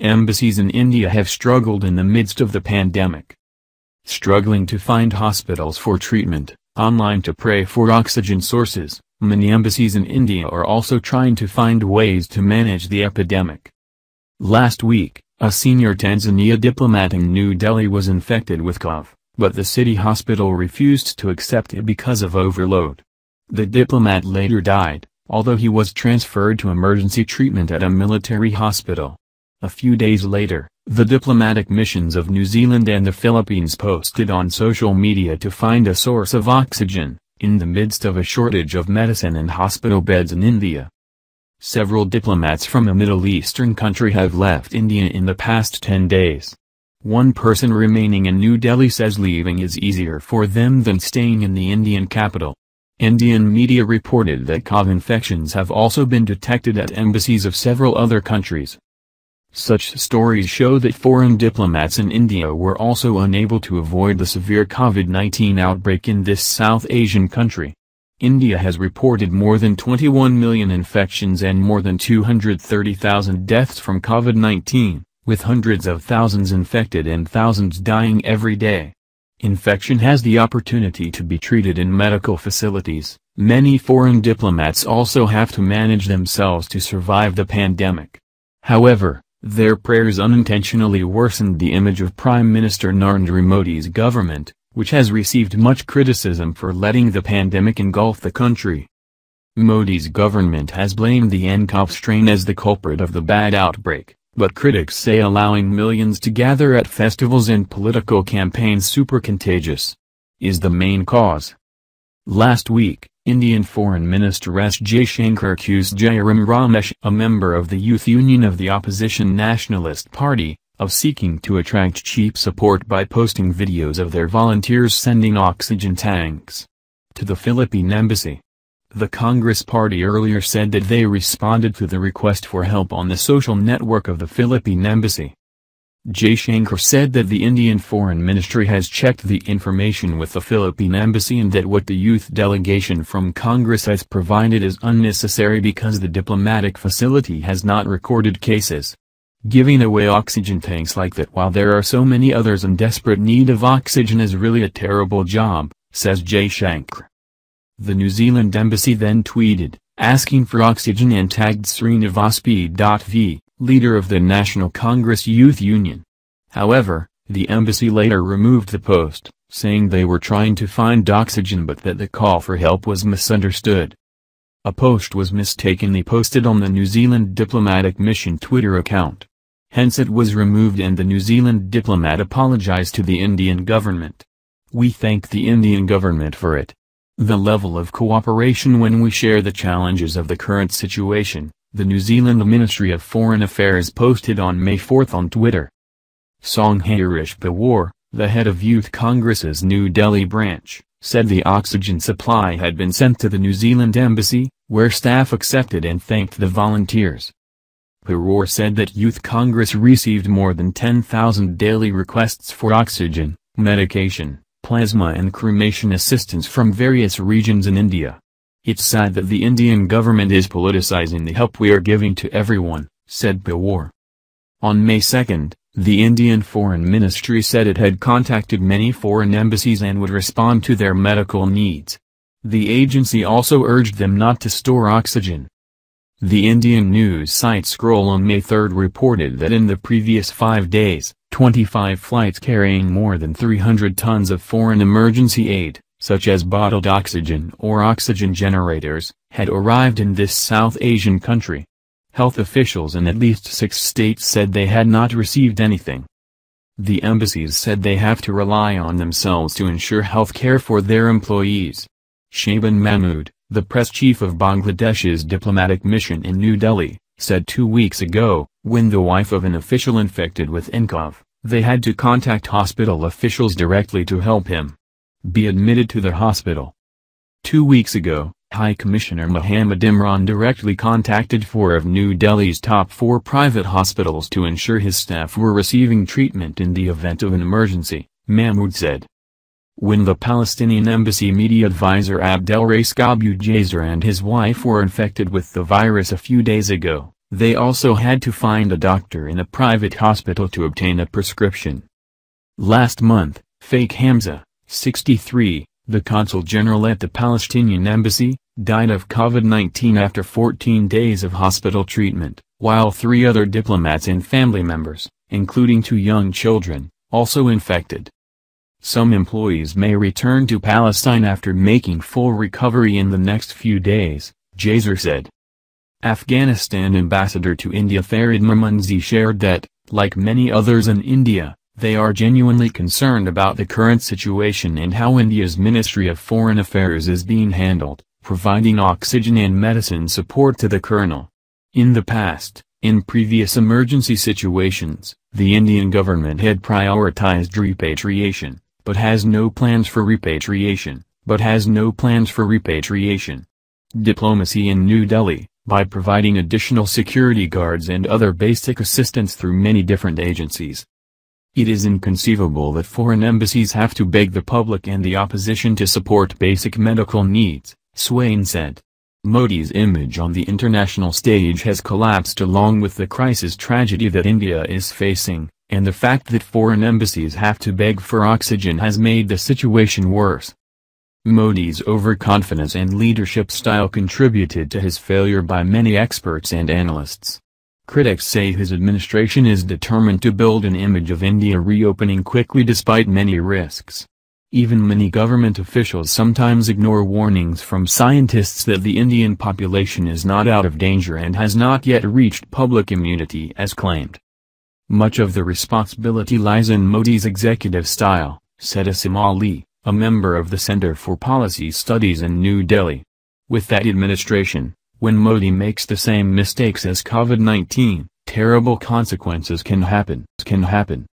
Embassies in India have struggled in the midst of the pandemic. Struggling to find hospitals for treatment, online to pray for oxygen sources, many embassies in India are also trying to find ways to manage the epidemic. Last week, a senior Tanzania diplomat in New Delhi was infected with COVID, but the city hospital refused to accept it because of overload. The diplomat later died, although he was transferred to emergency treatment at a military hospital. A few days later, the diplomatic missions of New Zealand and the Philippines posted on social media to find a source of oxygen, in the midst of a shortage of medicine and hospital beds in India. Several diplomats from a Middle Eastern country have left India in the past 10 days. One person remaining in New Delhi says leaving is easier for them than staying in the Indian capital. Indian media reported that COVID infections have also been detected at embassies of several other countries. Such stories show that foreign diplomats in India were also unable to avoid the severe COVID-19 outbreak in this South Asian country. India has reported more than 21 million infections and more than 230,000 deaths from COVID-19, with hundreds of thousands infected and thousands dying every day. Infection has the opportunity to be treated in medical facilities. Many foreign diplomats also have to manage themselves to survive the pandemic. However, their prayers unintentionally worsened the image of Prime Minister Narendra Modi's government, which has received much criticism for letting the pandemic engulf the country. Modi's government has blamed the nCoV strain as the culprit of the bad outbreak, but critics say allowing millions to gather at festivals and political campaigns super contagious is the main cause. Last week, Indian Foreign Minister S. Jaishankar accused Jairam Ramesh, a member of the Youth Union of the opposition Nationalist Party, of seeking to attract cheap support by posting videos of their volunteers sending oxygen tanks to the Philippine embassy. The Congress Party earlier said that they responded to the request for help on the social network of the Philippine embassy. Jaishankar said that the Indian Foreign Ministry has checked the information with the Philippine embassy and that what the youth delegation from Congress has provided is unnecessary because the diplomatic facility has not recorded cases. Giving away oxygen tanks like that while there are so many others in desperate need of oxygen is really a terrible job, says Jaishankar. The New Zealand embassy then tweeted, asking for oxygen and tagged Srinivas.v, leader of the National Congress Youth Union. However, the embassy later removed the post, saying they were trying to find oxygen but that the call for help was misunderstood. A post was mistakenly posted on the New Zealand Diplomatic Mission Twitter account. Hence it was removed and the New Zealand diplomat apologized to the Indian government. "We thank the Indian government for it. The level of cooperation when we share the challenges of the current situation," the New Zealand Ministry of Foreign Affairs posted on May 4 on Twitter. Songharish Pawar, the head of Youth Congress's New Delhi branch, said the oxygen supply had been sent to the New Zealand embassy, where staff accepted and thanked the volunteers. Pawar said that Youth Congress received more than 10,000 daily requests for oxygen, medication, plasma and cremation assistance from various regions in India. "It's sad that the Indian government is politicizing the help we are giving to everyone," said Pawar. On May 2, the Indian Foreign Ministry said it had contacted many foreign embassies and would respond to their medical needs. The agency also urged them not to store oxygen. The Indian news site Scroll on May 3 reported that in the previous 5 days, 25 flights carrying more than 300 tons of foreign emergency aid, such as bottled oxygen or oxygen generators, had arrived in this South Asian country. Health officials in at least 6 states said they had not received anything. The embassies said they have to rely on themselves to ensure health care for their employees. Shaban Mahmood, the press chief of Bangladesh's diplomatic mission in New Delhi, said 2 weeks ago, when the wife of an official infected with nCoV, they had to contact hospital officials directly to help him be admitted to the hospital. 2 weeks ago, High Commissioner Mohammad Imran directly contacted 4 of New Delhi's top 4 private hospitals to ensure his staff were receiving treatment in the event of an emergency, Mahmood said. When the Palestinian embassy media advisor Abdelraisq Abu Jazer and his wife were infected with the virus a few days ago, They also had to find a doctor in a private hospital to obtain a prescription. Last month, Fake Hamza, 63, the consul general at the Palestinian embassy, died of COVID-19 after 14 days of hospital treatment, while 3 other diplomats and family members, including 2 young children, also infected. Some employees may return to Palestine after making full recovery in the next few days, Jazer said. Afghanistan ambassador to India Farid Mamunzi shared that, like many others in India, they are genuinely concerned about the current situation and how India's Ministry of Foreign Affairs is being handled, providing oxygen and medicine support to the colonel. In the past, in previous emergency situations, the Indian government had prioritized repatriation, but has no plans for repatriation. Diplomacy in New Delhi, by providing additional security guards and other basic assistance through many different agencies. It is inconceivable that foreign embassies have to beg the public and the opposition to support basic medical needs, Swain said. Modi's image on the international stage has collapsed along with the crisis tragedy that India is facing, and the fact that foreign embassies have to beg for oxygen has made the situation worse. Modi's overconfidence and leadership style contributed to his failure by many experts and analysts. Critics say his administration is determined to build an image of India reopening quickly despite many risks. Even many government officials sometimes ignore warnings from scientists that the Indian population is not out of danger and has not yet reached public immunity as claimed. Much of the responsibility lies in Modi's executive style, said Asim Ali, a member of the Center for Policy Studies in New Delhi. With that administration, when Modi makes the same mistakes as COVID-19, terrible consequences can happen.